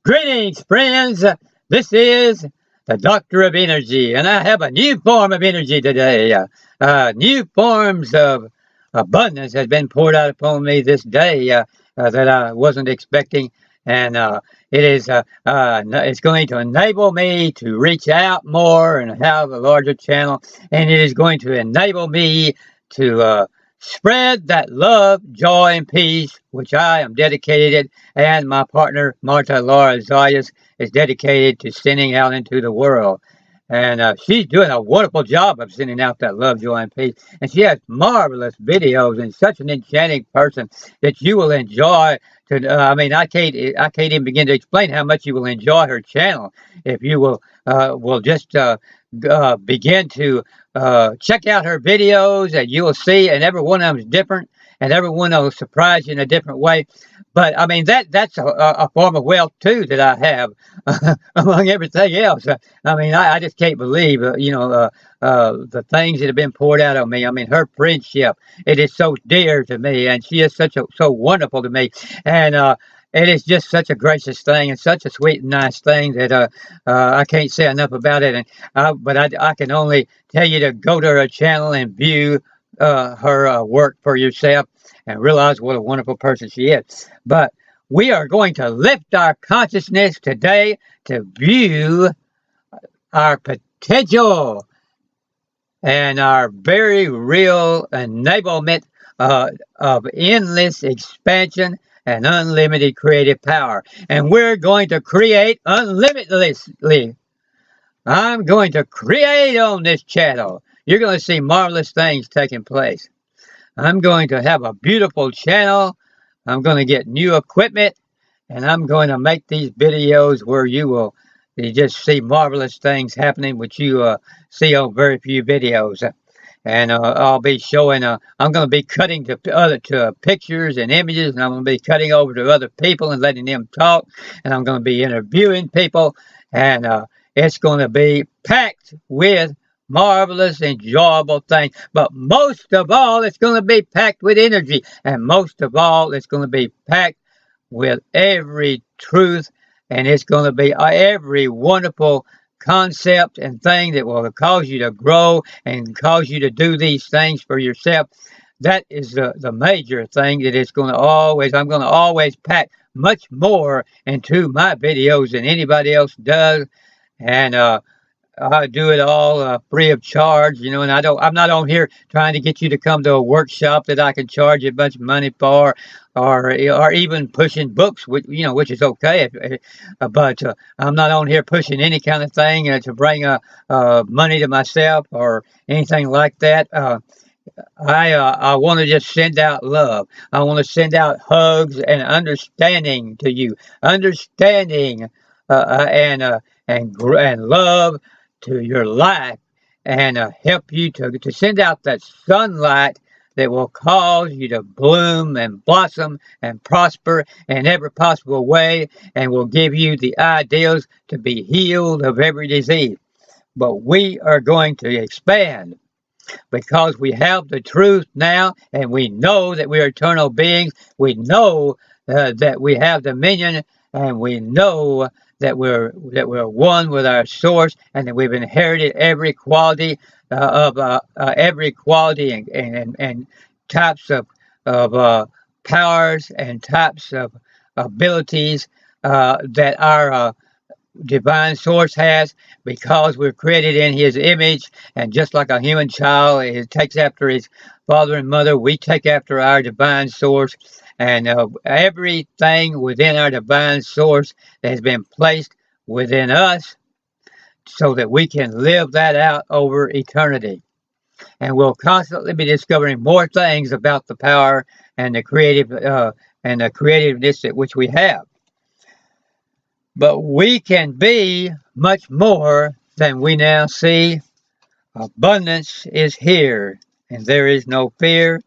Greetings, friends. This is the Doctor of Energy, and I have a new form of energy today. New forms of abundance has been poured out upon me this day that I wasn't expecting, and it's going to enable me to reach out more and have a larger channel, and it is going to enable me to spread that love, joy, and peace, which I am dedicated, and my partner, Marta Laura ZAYAS, is dedicated to sending out into the world. And she's doing a wonderful job of sending out that love, joy, and peace. And she has marvelous videos and such an enchanting person that you will enjoy. I can't even begin to explain how much you will enjoy her channel if you will just begin to check out her videos, and you will see, and every one of them is different, and every one will surprise you in a different way. But I mean that's a form of wealth too that I have among everything else. I just can't believe the things that have been poured out on me. I mean, her friendship, it is so dear to me, and she is so wonderful to me, and it is just such a gracious thing and such a sweet and nice thing that I can't say enough about it. But I can only tell you to go to her channel and view her work for yourself and realize what a wonderful person she is. But we are going to lift our consciousness today to view our potential and our very real enablement of endless expansion and unlimited creative power. And we're going to create unlimitedly. I'm going to create on this channel. You're going to see marvelous things taking place. I'm going to have a beautiful channel. I'm going to get new equipment, and I'm going to make these videos where you just see marvelous things happening, which you see on very few videos. And I'll be showing. I'm going to be cutting to pictures and images, and I'm going to be cutting over to other people and letting them talk. And I'm going to be interviewing people, and it's going to be packed with marvelous, enjoyable things. But most of all, it's going to be packed with energy, and most of all, it's going to be packed with every truth, and it's going to be every wonderful concept and thing that will cause you to grow and cause you to do these things for yourself. That is the major thing that I'm going to always pack much more into my videos than anybody else does. And I do it all free of charge, and I'm not on here trying to get you to come to a workshop that I can charge you a bunch of money for, or even pushing books, which is okay. But I'm not on here pushing any kind of thing to bring money to myself or anything like that. I want to just send out love. I want to send out hugs and understanding to you, understanding and love to your life, and help you to send out that sunlight that will cause you to bloom and blossom and prosper in every possible way, and will give you the ideals to be healed of every disease. But we are going to expand because we have the truth now, and we know that we are eternal beings. We know that we have dominion, and we know that we're one with our source, and that we've inherited every quality and types of powers and types of abilities that our divine source has, because we're created in his image. And just like a human child takes after his father and mother, we take after our divine source. And everything within our divine source has been placed within us so that we can live that out over eternity. And we'll constantly be discovering more things about the power and the creativeness that which we have. But we can be much more than we now see. Abundance is here, and there is no fear.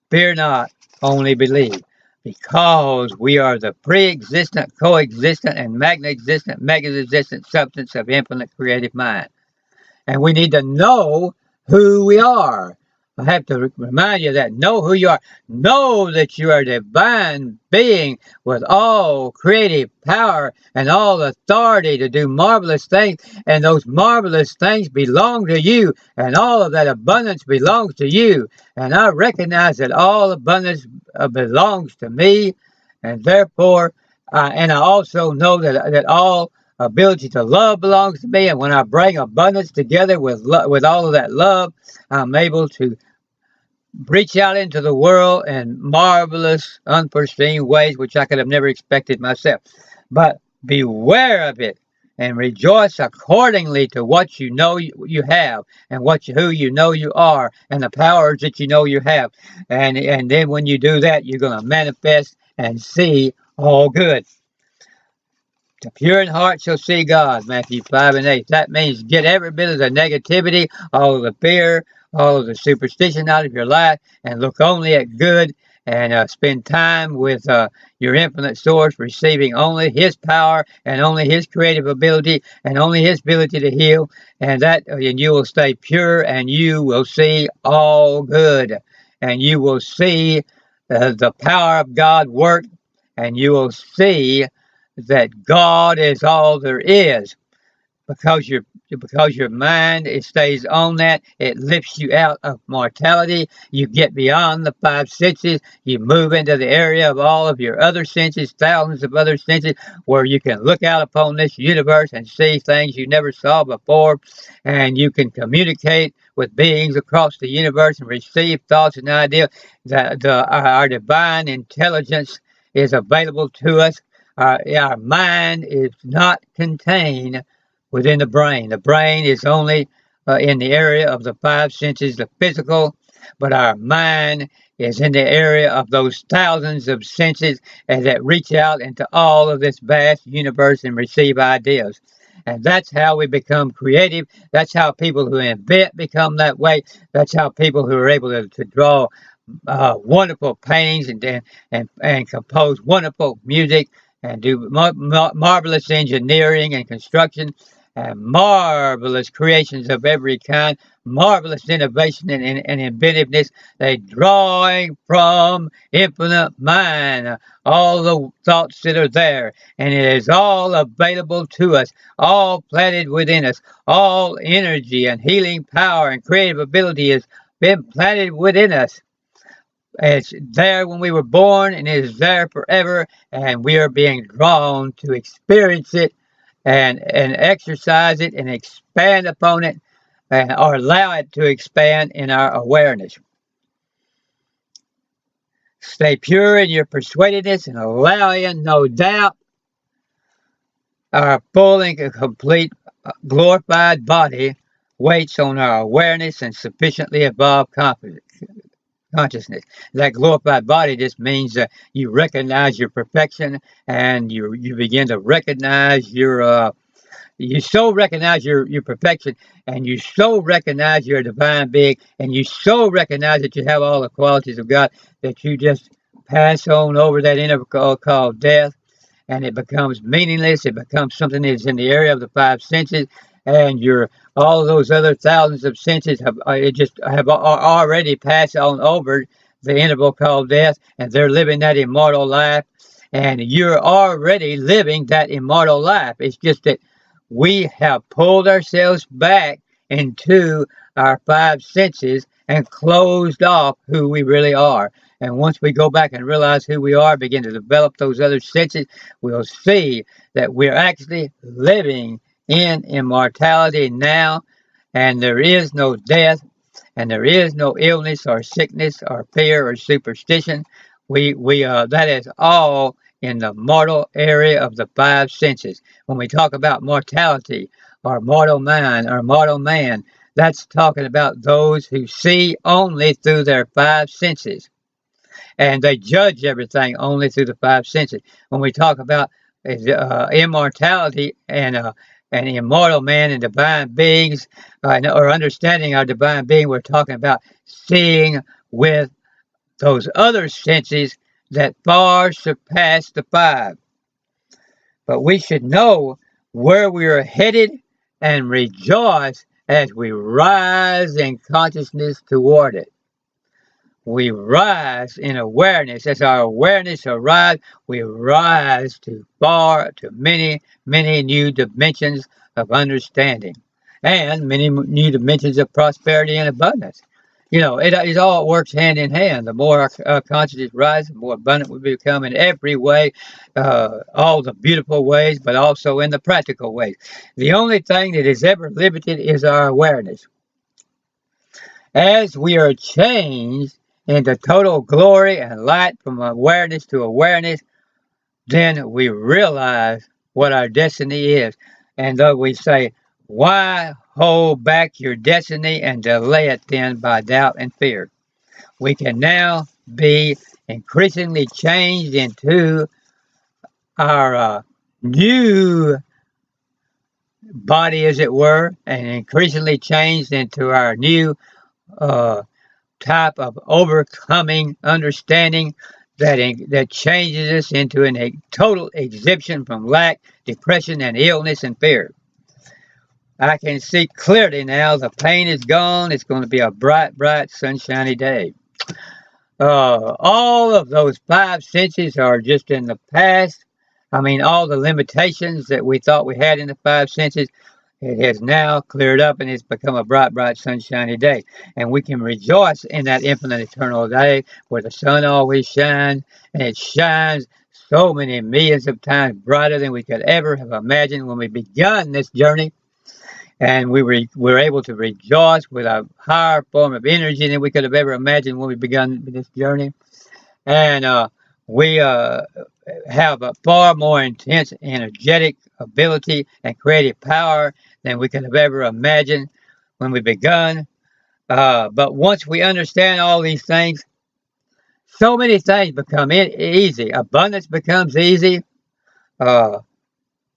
Fear not, only believe. Because we are the pre-existent, coexistent, and magna-existent, mega-existent substance of infinite creative mind. And we need to know who we are. I have to remind you that know who you are. Know that you are a divine being with all creative power and all authority to do marvelous things. And those marvelous things belong to you. And all of that abundance belongs to you. And I recognize that all abundance belongs to me. And therefore, and I also know that all ability to love belongs to me. And when I bring abundance together with all of that love, I'm able to reach out into the world in marvelous, unforeseen ways, which I could have never expected myself. But beware of it and rejoice accordingly to what you know you have and who you know you are and the powers that you know you have. And then when you do that, you're going to manifest and see all good. The pure in heart shall see God, Matthew 5:8. That means get every bit of the negativity, all of the fear, all of the superstition out of your life, and look only at good, and spend time with your infinite source, receiving only His power and only His creative ability and only His ability to heal, and you will stay pure, and you will see all good, and you will see the power of God work, and you will see that God is all there is, because your mind it stays on that. It lifts you out of mortality. You get beyond the five senses. You move into the area of all of your other senses, thousands of other senses, where you can look out upon this universe and see things you never saw before, and you can communicate with beings across the universe and receive thoughts and ideas. Our divine intelligence is available to us. Our mind is not contained within the brain. The brain is only in the area of the five senses, the physical, but our mind is in the area of those thousands of senses and that reach out into all of this vast universe and receive ideas. And that's how we become creative. That's how people who invent become that way. That's how people who are able to draw wonderful paintings and compose wonderful music and do marvelous engineering and construction and marvelous creations of every kind, marvelous innovation and inventiveness. They drawing from infinite mind, all the thoughts that are there, and it is all available to us, all planted within us, all energy and healing power and creative ability has been planted within us. It's there when we were born, and it is there forever, and we are being drawn to experience it and exercise it and expand upon it, or allow it to expand in our awareness. Stay pure in your persuadedness and allowing no doubt our full and complete glorified body waits on our awareness and sufficiently evolved consciousness. That glorified body just means that you recognize your perfection, and you begin to recognize you so recognize your perfection, and you so recognize you're a divine being, and you so recognize that you have all the qualities of God, that you just pass on over that interval called death, and it becomes meaningless. It becomes something that's in the area of the five senses, and all of those other thousands of senses have already passed on over the interval called death, and they're living that immortal life, and you're already living that immortal life. It's just that we have pulled ourselves back into our five senses and closed off who we really are. And once we go back and realize who we are, begin to develop those other senses, we'll see that we're actually living in immortality now, and there is no death, and there is no illness or sickness or fear or superstition. That is all in the mortal area of the five senses. When we talk about mortality or mortal mind or mortal man, that's talking about those who see only through their five senses, and they judge everything only through the five senses. When we talk about immortality and an immortal man and divine beings, or understanding our divine being, we're talking about seeing with those other senses that far surpass the five. But we should know where we are headed and rejoice as we rise in consciousness toward it. we rise in awareness. As our awareness arises, we rise to many, many new dimensions of understanding and many new dimensions of prosperity and abundance. It all works hand in hand. The more our consciousness rises, the more abundant we become in every way, all the beautiful ways, but also in the practical ways. The only thing that is ever limited is our awareness. As we are changed into total glory and light from awareness to awareness, then we realize what our destiny is. And though we say, why hold back your destiny and delay it then by doubt and fear? We can now be increasingly changed into our new body, as it were, and increasingly changed into our new type of overcoming understanding that changes us into a total exemption from lack, depression, and illness and fear. I can see clearly now the pain is gone. It's going to be a bright, bright, sunshiny day. All of those five senses are just in the past. I mean, all the limitations that we thought we had in the five senses, it has now cleared up and it's become a bright, bright, sunshiny day. And we can rejoice in that infinite eternal day where the sun always shines, and it shines so many millions of times brighter than we could ever have imagined when we begun this journey. And we were able to rejoice with a higher form of energy than we could have ever imagined when we begun this journey. And we have a far more intense energetic ability and creative power than we could have ever imagined when we begun. But once we understand all these things, so many things become easy. Abundance becomes easy.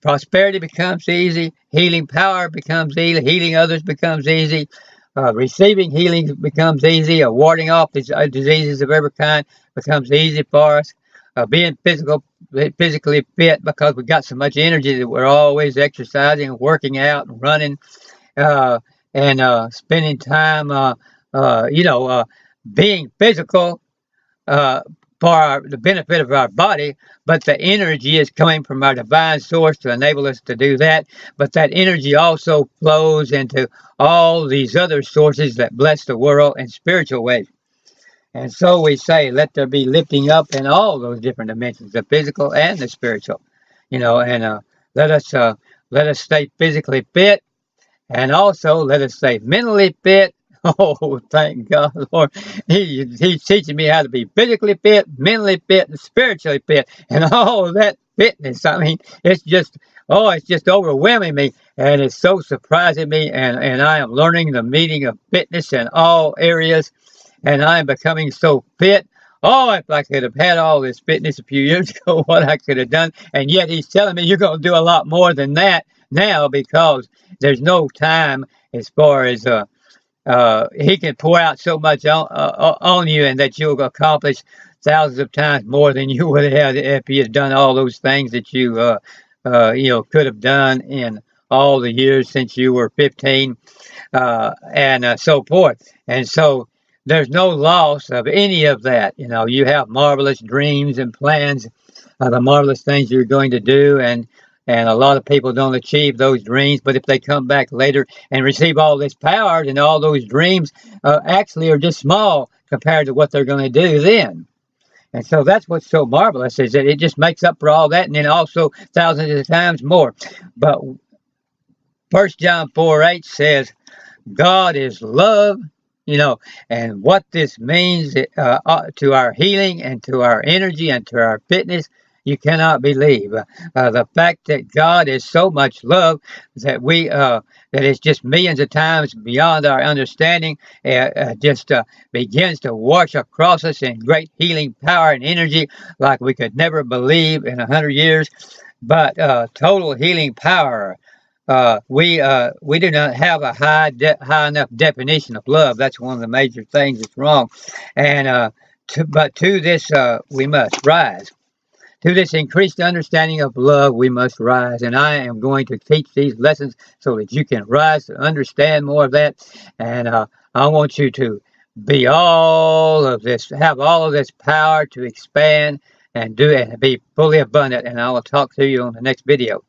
Prosperity becomes easy. Healing power becomes easy. Healing others becomes easy. Receiving healing becomes easy. Warding off diseases of every kind becomes easy for us. Being physically fit because we've got so much energy that we're always exercising, working out, and running, and spending time, being physical for the benefit of our body, but the energy is coming from our divine source to enable us to do that. But that energy also flows into all these other sources that bless the world in spiritual ways. And so we say, let there be lifting up in all those different dimensions, the physical and the spiritual, and let us stay physically fit, and also let us stay mentally fit. Oh, thank God, Lord. He's teaching me how to be physically fit, mentally fit, and spiritually fit, and all of that fitness. I mean, it's just overwhelming me, and it's so surprising me, and I am learning the meaning of fitness in all areas. And I'm becoming so fit. Oh, if I could have had all this fitness a few years ago, what I could have done. And yet he's telling me you're going to do a lot more than that now because there's no time as far as he can pour out so much on you and that you'll accomplish thousands of times more than you would have if you had done all those things that you could have done in all the years since you were 15 and so forth. And so there's no loss of any of that. You have marvelous dreams and plans, the marvelous things you're going to do, and a lot of people don't achieve those dreams. But if they come back later and receive all this power, then all those dreams actually are just small compared to what they're going to do then. And so that's what's so marvelous, is that it just makes up for all that, and then also thousands of times more. But 1 John 4:8 says, God is love. And what this means to our healing and to our energy and to our fitness, you cannot believe. The fact that God is so much love that that it's just millions of times beyond our understanding, just begins to wash across us in great healing power and energy like we could never believe in 100 years. But total healing power. We do not have a high enough definition of love. That's one of the major things that's wrong. And to this we must rise. To this increased understanding of love, we must rise. And I am going to teach these lessons so that you can rise to understand more of that. And I want you to be all of this, have all of this power to expand and do it and be fully abundant. And I will talk to you on the next video.